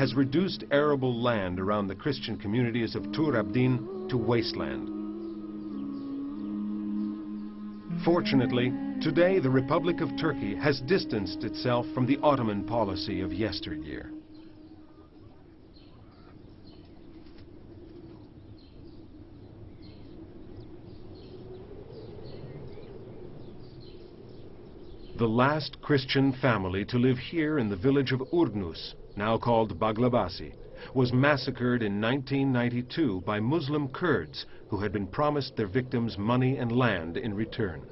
has reduced arable land around the Christian communities of Tur Abdin to wasteland. Fortunately, today the Republic of Turkey has distanced itself from the Ottoman policy of yesteryear. The last Christian family to live here in the village of Urnus, now called Baglabasi, was massacred in 1992 by Muslim Kurds who had been promised their victims money and land in return.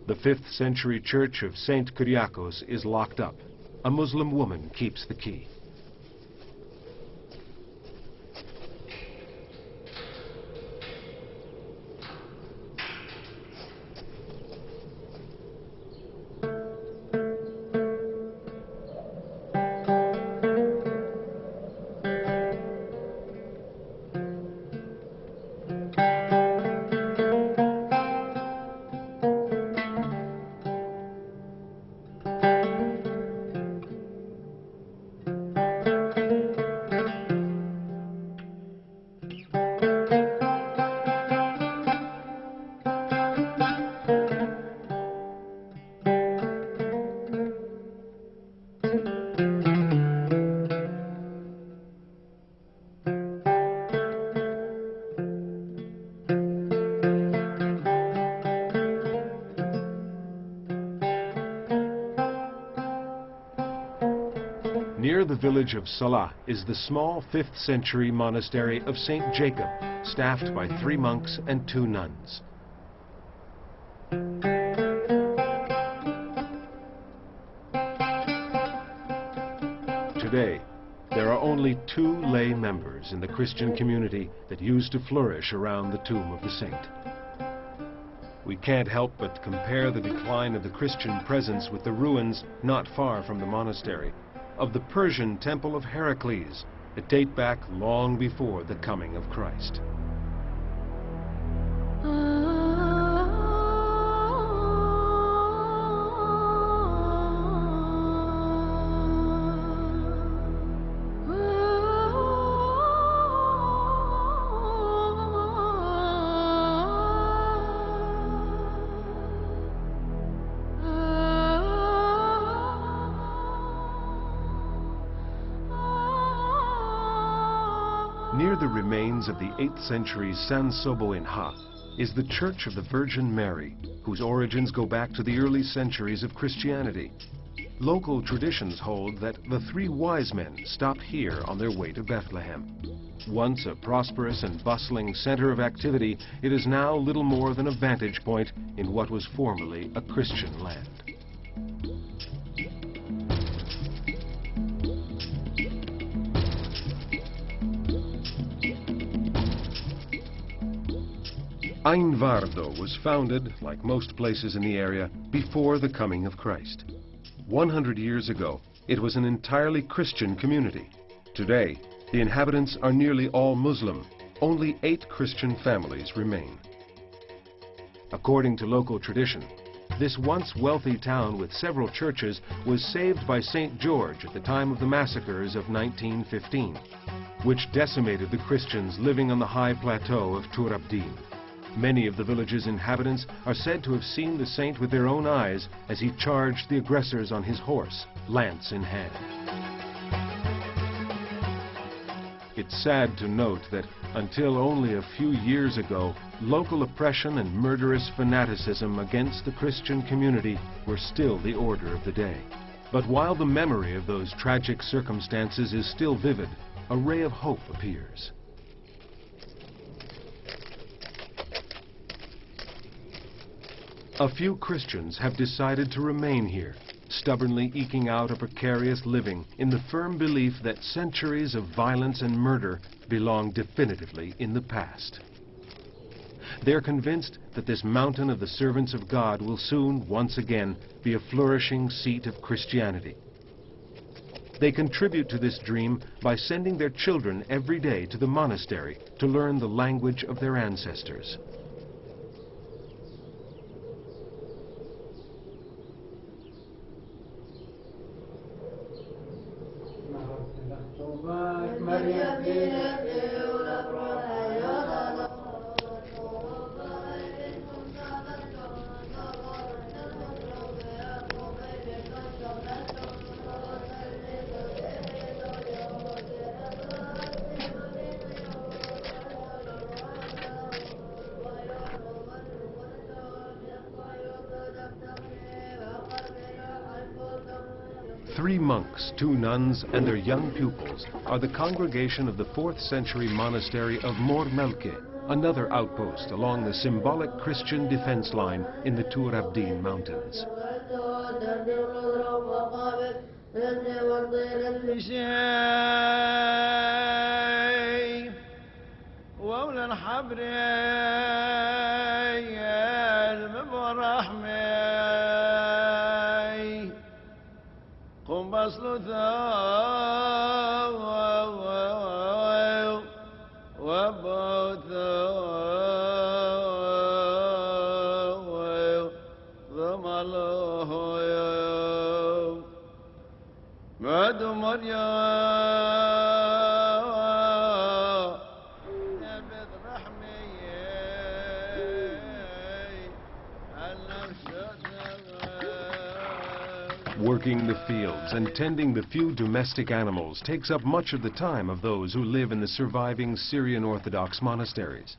The 5th century church of St. Kyriakos is locked up. A Muslim woman keeps the key. Near the village of Salah is the small 5th century monastery of St. Jacob, staffed by 3 monks and 2 nuns. Today, there are only 2 lay members in the Christian community that used to flourish around the tomb of the saint. We can't help but compare the decline of the Christian presence with the ruins not far from the monastery of the Persian temple of Heracles that date back long before the coming of Christ. Near the remains of the 8th century San Sobo in Ha is the Church of the Virgin Mary, whose origins go back to the early centuries of Christianity. Local traditions hold that the 3 wise men stopped here on their way to Bethlehem. Once a prosperous and bustling center of activity, it is now little more than a vantage point in what was formerly a Christian land. Ainvardo was founded, like most places in the area, before the coming of Christ. 100 years ago, it was an entirely Christian community. Today, the inhabitants are nearly all Muslim. Only 8 Christian families remain. According to local tradition, this once wealthy town with several churches was saved by St. George at the time of the massacres of 1915, which decimated the Christians living on the high plateau of Tur Abdin. Many of the village's inhabitants are said to have seen the saint with their own eyes as he charged the aggressors on his horse, lance in hand. It's sad to note that until only a few years ago, local oppression and murderous fanaticism against the Christian community were still the order of the day. But while the memory of those tragic circumstances is still vivid, a ray of hope appears. A few Christians have decided to remain here, stubbornly eking out a precarious living in the firm belief that centuries of violence and murder belong definitively in the past. They're convinced that this mountain of the servants of God will soon, once again, be a flourishing seat of Christianity. They contribute to this dream by sending their children every day to the monastery to learn the language of their ancestors. Three monks, two nuns, and their young pupils are the congregation of the 4th century monastery of Mor Melke, another outpost along the symbolic Christian defense line in the Tur Abdin mountains. Working the fields and tending the few domestic animals takes up much of the time of those who live in the surviving Syrian Orthodox monasteries.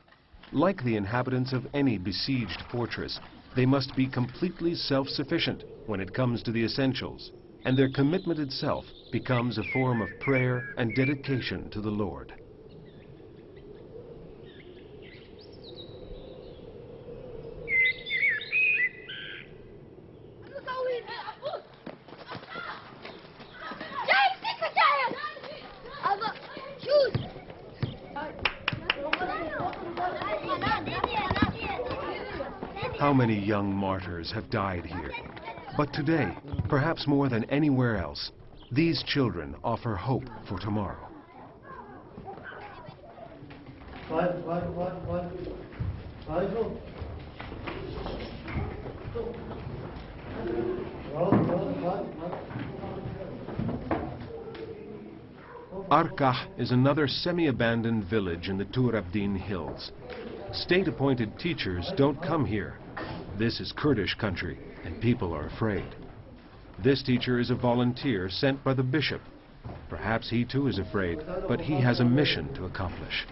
Like the inhabitants of any besieged fortress, they must be completely self-sufficient when it comes to the essentials, and their commitment itself becomes a form of prayer and dedication to the Lord. How many young martyrs have died here? But today, perhaps more than anywhere else, these children offer hope for tomorrow. Arkah is another semi-abandoned village in the Tur Abdin hills. State-appointed teachers don't come here. This is Kurdish country, and people are afraid. This teacher is a volunteer sent by the bishop. Perhaps he too is afraid, but he has a mission to accomplish.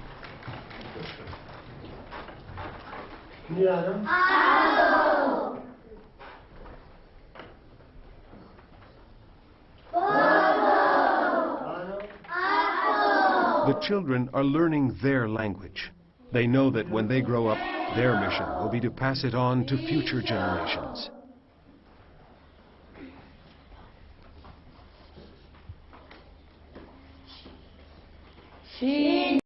The children are learning their language. They know that when they grow up, their mission will be to pass it on to future generations.